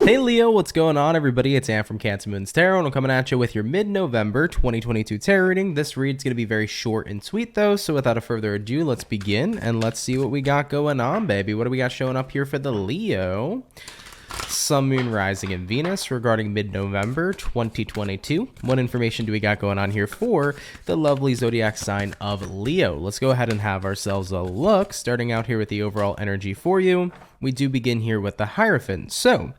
Hey Leo, what's going on everybody? It's Ann from CancerMoonsTarot, and I'm coming at you with your mid-November 2022 tarot reading. This read's going to be very short and sweet though, so without a further ado, let's begin and let's see what we got going on, baby. What do we got showing up here for the Leo? Sun, Moon, Rising, and Venus regarding mid-November 2022. What information do we got going on here for the lovely zodiac sign of Leo? Let's go ahead and have ourselves a look, starting out here with the overall energy for you. We do begin here with the Hierophant. So,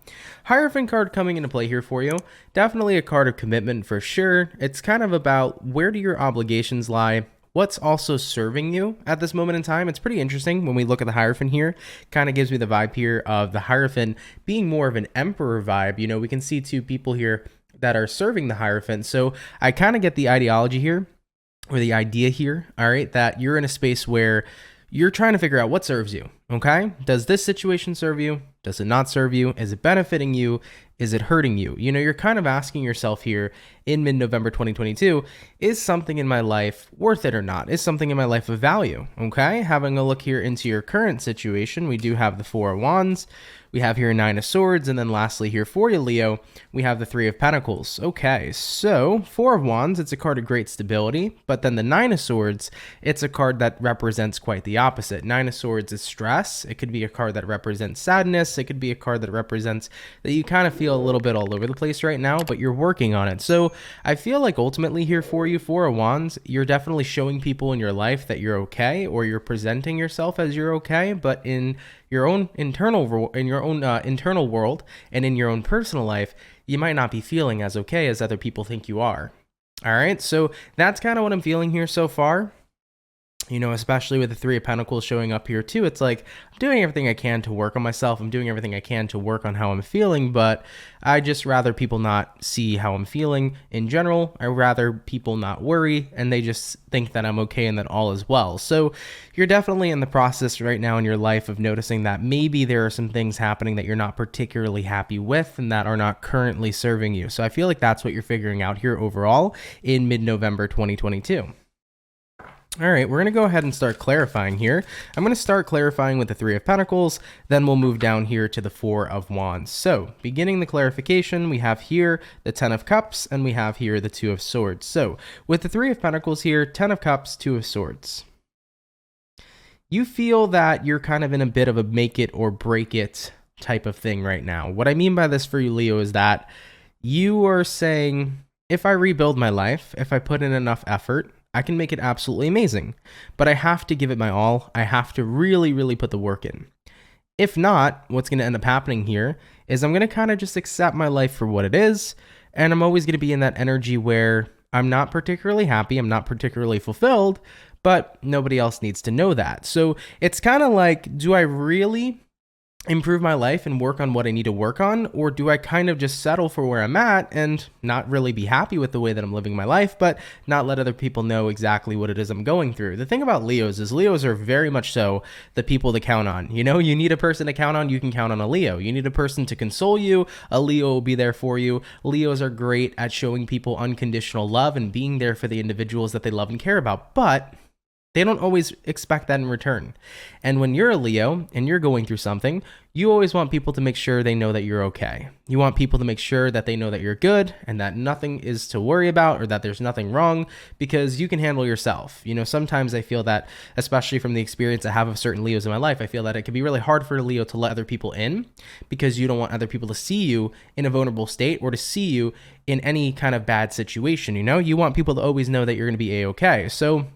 Hierophant card coming into play here for you. Definitely a card of commitment for sure. It's kind of about where do your obligations lie? What's also serving you at this moment in time? It's pretty interesting when we look at the Hierophant here. Kind of gives me the vibe here of the Hierophant being more of an Emperor vibe. You know, we can see two people here that are serving the Hierophant. So I kind of get the ideology here, or the idea here, all right, that you're in a space where you're trying to figure out what serves you, okay? Does this situation serve you? Does it not serve you? Is it benefiting you? Is it hurting you? You know, you're kind of asking yourself here in mid-November 2022, is something in my life worth it or not? Is something in my life of value, okay? Having a look here into your current situation, we do have the Four of Wands. We have here Nine of Swords, and then lastly here for you, Leo, we have the Three of Pentacles. Okay, so Four of Wands, it's a card of great stability, but then the Nine of Swords, it's a card that represents quite the opposite. Nine of Swords is stress. It could be a card that represents sadness. It could be a card that represents that you kind of feel a little bit all over the place right now, but you're working on it. So I feel like ultimately here for you, Four of Wands, you're definitely showing people in your life that you're okay, or you're presenting yourself as you're okay, but in your own internal world and in your own personal life, you might not be feeling as okay as other people think you are. All right, so that's kind of what I'm feeling here so far. You know, especially with the Three of Pentacles showing up here too, it's like I'm doing everything I can to work on myself. I'm doing everything I can to work on how I'm feeling, but I just rather people not see how I'm feeling in general. I rather people not worry and they just think that I'm okay and that all is well. So you're definitely in the process right now in your life of noticing that maybe there are some things happening that you're not particularly happy with and that are not currently serving you. So I feel like that's what you're figuring out here overall in mid-November 2022. All right, we're going to go ahead and start clarifying here. I'm going to start clarifying with the Three of Pentacles, then we'll move down here to the Four of Wands. So, beginning the clarification, we have here the Ten of Cups, and we have here the Two of Swords. So, with the Three of Pentacles here, Ten of Cups, Two of Swords. You feel that you're kind of in a bit of a make it or break it type of thing right now. What I mean by this for you, Leo, is that you are saying, if I rebuild my life, if I put in enough effort, I can make it absolutely amazing, but I have to give it my all. I have to really, really put the work in. If not, what's going to end up happening here is I'm going to kind of just accept my life for what it is, and I'm always going to be in that energy where I'm not particularly happy, I'm not particularly fulfilled, but nobody else needs to know that. So it's kind of like, do I really improve my life and work on what I need to work on, or do I kind of just settle for where I'm at and not really be happy with the way that I'm living my life, but not let other people know exactly what it is I'm going through? The thing about Leos is Leos are very much so the people to count on. You know, you need a person to count on, you can count on a Leo. You need a person to console you, a Leo will be there for you. Leos are great at showing people unconditional love and being there for the individuals that they love and care about, but they don't always expect that in return. And when you're a Leo and you're going through something, you always want people to make sure they know that you're okay. You want people to make sure that they know that you're good and that nothing is to worry about or that there's nothing wrong because you can handle yourself. You know, sometimes I feel that, especially from the experience I have of certain Leos in my life, I feel that it can be really hard for a Leo to let other people in because you don't want other people to see you in a vulnerable state or to see you in any kind of bad situation. You know, you want people to always know that you're going to be A-okay. So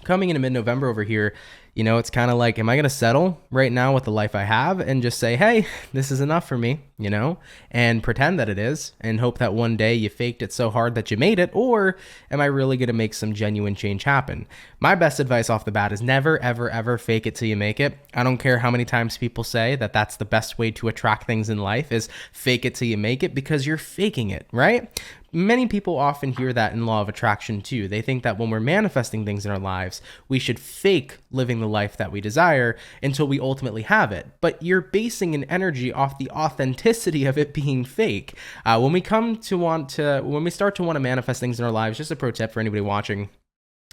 coming into mid-November over here, you know, it's kind of like, am I going to settle right now with the life I have and just say, hey, this is enough for me, you know, and pretend that it is and hope that one day you faked it so hard that you made it? Or am I really going to make some genuine change happen? My best advice off the bat is never, ever, ever fake it till you make it. I don't care how many times people say that that's the best way to attract things in life is fake it till you make it, because you're faking it, right? Many people often hear that in law of attraction too. They think that when we're manifesting things in our lives, we should fake living the life that we desire until we ultimately have it. But you're basing an energy off the authenticity of it being fake. When we start to want to manifest things in our lives, just a pro tip for anybody watching,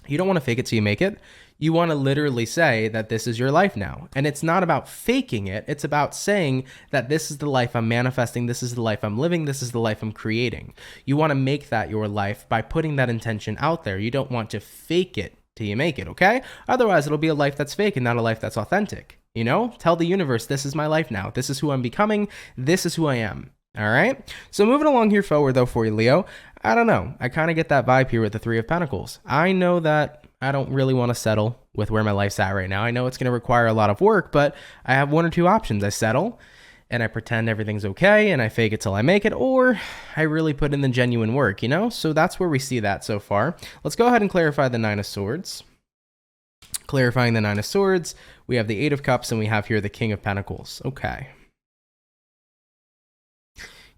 You don't want to fake it till you make it. You want to literally say that this is your life now. And it's not about faking it. It's about saying that this is the life I'm manifesting. This is the life I'm living. This is the life I'm creating. You want to make that your life by putting that intention out there. You don't want to fake it till you make it, okay? Otherwise, it'll be a life that's fake and not a life that's authentic. You know, tell the universe, this is my life now. This is who I'm becoming. This is who I am. All right. So moving along here forward though for you, Leo, I don't know. I kind of get that vibe here with the Three of Pentacles. I know that I don't really want to settle with where my life's at right now. I know it's going to require a lot of work, but I have one or two options. I settle and I pretend everything's okay and I fake it till I make it, or I really put in the genuine work, you know? So that's where we see that so far. Let's go ahead and clarify the Nine of Swords. Clarifying the Nine of Swords, we have the Eight of Cups and we have here the King of Pentacles. Okay.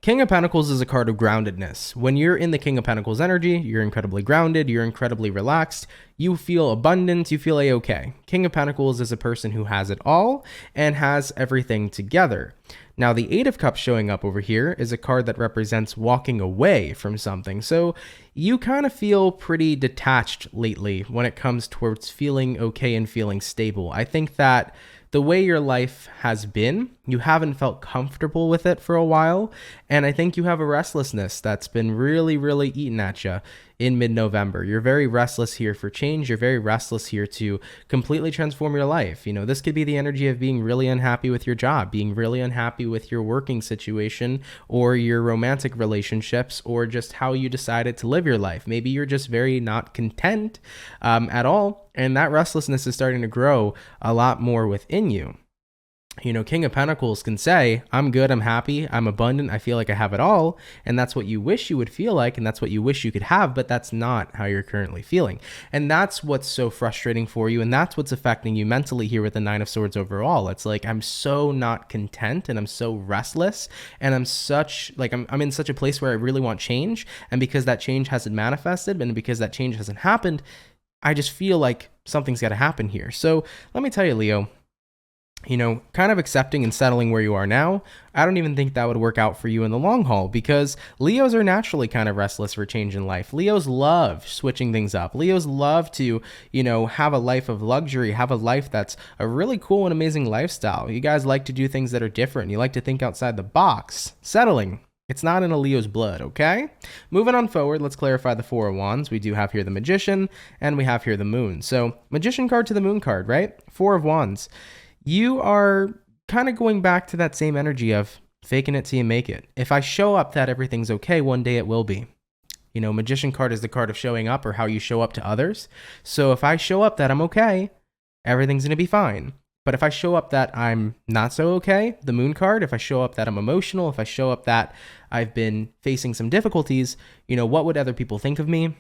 King of Pentacles is a card of groundedness. When you're in the King of Pentacles energy, you're incredibly grounded, you're incredibly relaxed, you feel abundant, you feel a-okay. King of Pentacles is a person who has it all and has everything together. Now, the Eight of Cups showing up over here is a card that represents walking away from something. So you kind of feel pretty detached lately when it comes towards feeling okay and feeling stable. I think that the way your life has been, you haven't felt comfortable with it for a while. And I think you have a restlessness that's been really, really eating at you in mid-November. You're very restless here for change. You're very restless here to completely transform your life. You know, this could be the energy of being really unhappy with your job, being really unhappy with your working situation or your romantic relationships, or just how you decided to live your life. Maybe you're just very not content at all. And that restlessness is starting to grow a lot more within you. You know, King of Pentacles can say, I'm good, I'm happy, I'm abundant, I feel like I have it all. And that's what you wish you would feel like, and that's what you wish you could have, but that's not how you're currently feeling. And that's what's so frustrating for you, and that's what's affecting you mentally here with the Nine of Swords overall. It's like, I'm so not content, and I'm so restless, and I'm in such a place where I really want change, and because that change hasn't manifested, and because that change hasn't happened, I just feel like something's got to happen here. So let me tell you, Leo, you know, kind of accepting and settling where you are now, I don't even think that would work out for you in the long haul, because Leos are naturally kind of restless for change in life. Leos love switching things up. Leos love to, you know, have a life of luxury, have a life that's a really cool and amazing lifestyle. You guys like to do things that are different. You like to think outside the box. Settling, it's not in a Leo's blood, okay? Moving on forward, let's clarify the Four of Wands. We do have here the Magician, and we have here the Moon. So, Magician card to the Moon card, right? Four of Wands. You are kind of going back to that same energy of faking it till you make it. If I show up that everything's okay, one day it will be. You know, Magician card is the card of showing up, or how you show up to others. So if I show up that I'm okay, everything's going to be fine. But if I show up that I'm not so okay, the Moon card, if I show up that I'm emotional, if I show up that I've been facing some difficulties, you know, what would other people think of me?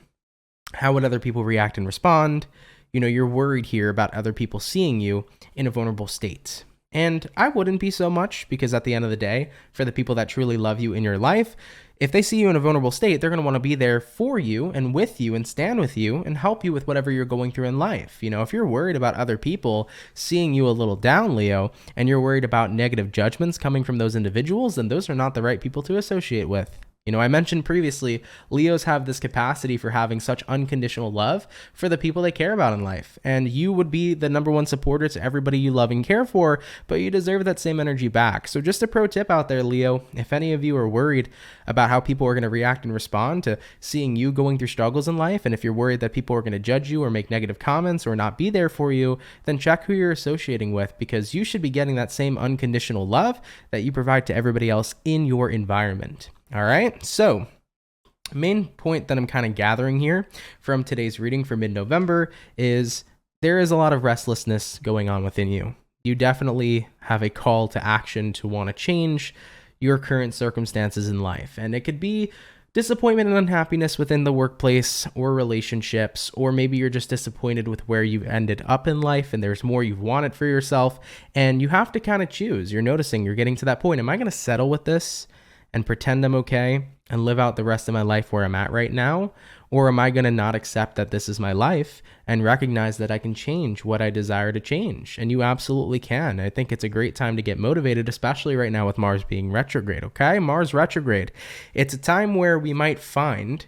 How would other people react and respond? You know, you're worried here about other people seeing you in a vulnerable state. And I wouldn't be so much, because at the end of the day, for the people that truly love you in your life, if they see you in a vulnerable state, they're going to want to be there for you and with you and stand with you and help you with whatever you're going through in life. You know, if you're worried about other people seeing you a little down, Leo, and you're worried about negative judgments coming from those individuals, then those are not the right people to associate with. You know, I mentioned previously, Leos have this capacity for having such unconditional love for the people they care about in life. And you would be the number one supporter to everybody you love and care for, but you deserve that same energy back. So just a pro tip out there, Leo, if any of you are worried about how people are going to react and respond to seeing you going through struggles in life, and if you're worried that people are going to judge you or make negative comments or not be there for you, then check who you're associating with, because you should be getting that same unconditional love that you provide to everybody else in your environment. All right, so main point that I'm kind of gathering here from today's reading for mid-November is there is a lot of restlessness going on within you. You definitely have a call to action to want to change your current circumstances in life. And it could be disappointment and unhappiness within the workplace or relationships, or maybe you're just disappointed with where you've ended up in life and there's more you've wanted for yourself. And you have to kind of choose. You're noticing you're getting to that point. Am I going to settle with this and pretend I'm okay and live out the rest of my life where I'm at right now? Or am I going to not accept that this is my life and recognize that I can change what I desire to change? And you absolutely can. I think it's a great time to get motivated, especially right now with Mars being retrograde, okay? Mars retrograde. It's a time where we might find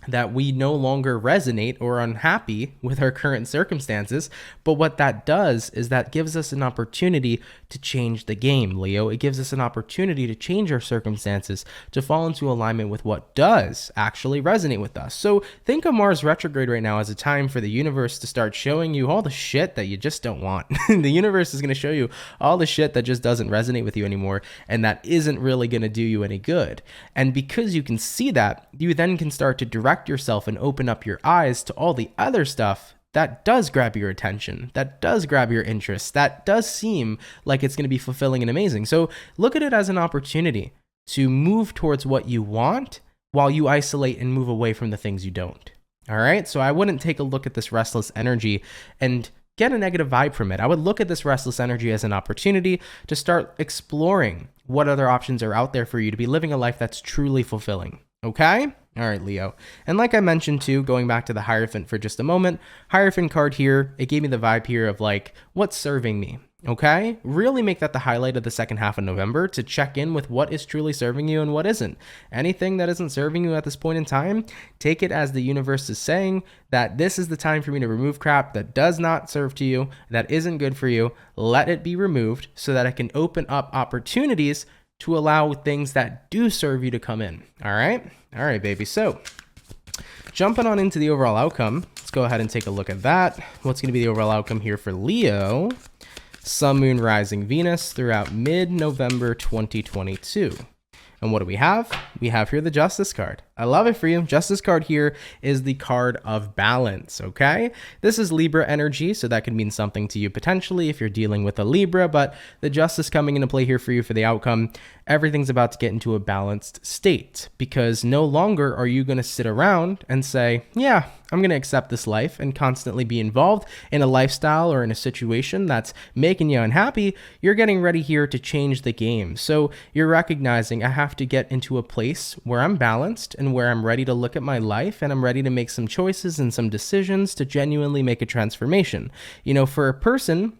that we no longer resonate or are unhappy with our current circumstances. But what that does is that gives us an opportunity to change the game, Leo. It gives us an opportunity to change our circumstances, to fall into alignment with what does actually resonate with us. So think of Mars retrograde right now as a time for the universe to start showing you all the shit that you just don't want. The universe is going to show you all the shit that just doesn't resonate with you anymore, and that isn't really going to do you any good. And because you can see that, you then can start to direct yourself and open up your eyes to all the other stuff that does grab your attention, that does grab your interest, that does seem like it's going to be fulfilling and amazing. So look at it as an opportunity to move towards what you want while you isolate and move away from the things you don't. All right. So I wouldn't take a look at this restless energy and get a negative vibe from it. I would look at this restless energy as an opportunity to start exploring what other options are out there for you to be living a life that's truly fulfilling. Okay? All right, Leo. And like I mentioned too, going back to the Hierophant for just a moment, Hierophant card here, it gave me the vibe here of like, what's serving me? Okay? Really make that the highlight of the second half of November, to check in with what is truly serving you and what isn't. Anything that isn't serving you at this point in time, take it as the universe is saying that this is the time for me to remove crap that does not serve to you, that isn't good for you. Let it be removed so that it can open up opportunities to allow things that do serve you to come in. All right? All right, baby. So jumping on into the overall outcome, let's go ahead and take a look at that. What's going to be the overall outcome here for Leo? Sun, Moon, Rising, Venus throughout mid-November 2022. And what do we have? We have here the Justice card. I love it for you. Justice card here is the card of balance, okay? This is Libra energy, so that could mean something to you potentially if you're dealing with a Libra, but the Justice coming into play here for you for the outcome, everything's about to get into a balanced state, because no longer are you going to sit around and say, yeah, I'm going to accept this life and constantly be involved in a lifestyle or in a situation that's making you unhappy. You're getting ready here to change the game. So you're recognizing I have to get into a place where I'm balanced and where I'm ready to look at my life and I'm ready to make some choices and some decisions to genuinely make a transformation. You know, for a person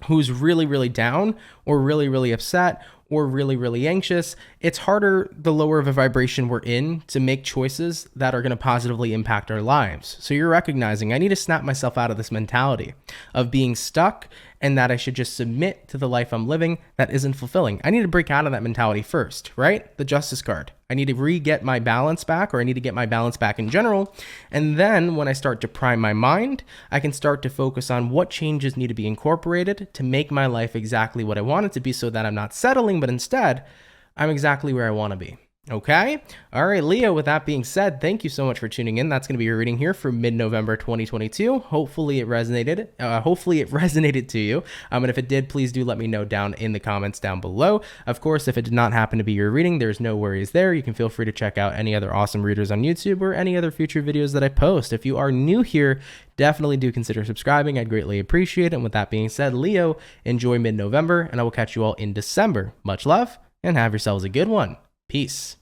who's really, really down or really, really upset or really, really anxious, it's harder the lower of a vibration we're in to make choices that are going to positively impact our lives. So you're recognizing I need to snap myself out of this mentality of being stuck and that I should just submit to the life I'm living that isn't fulfilling. I need to break out of that mentality first, right? The Justice card. I need to re-get my balance back, or I need to get my balance back in general. And then when I start to prime my mind, I can start to focus on what changes need to be incorporated to make my life exactly what I want it to be, so that I'm not settling, but instead I'm exactly where I want to be. Okay. All right, Leo, with that being said, thank you so much for tuning in. That's going to be your reading here for mid-November 2022. Hopefully it resonated. Hopefully it resonated to you. And if it did, please do let me know down in the comments down below. Of course, if it did not happen to be your reading, there's no worries there. You can feel free to check out any other awesome readers on YouTube or any other future videos that I post. If you are new here, definitely do consider subscribing. I'd greatly appreciate it. And with that being said, Leo, enjoy mid-November, and I will catch you all in December. Much love, and have yourselves a good one. Peace.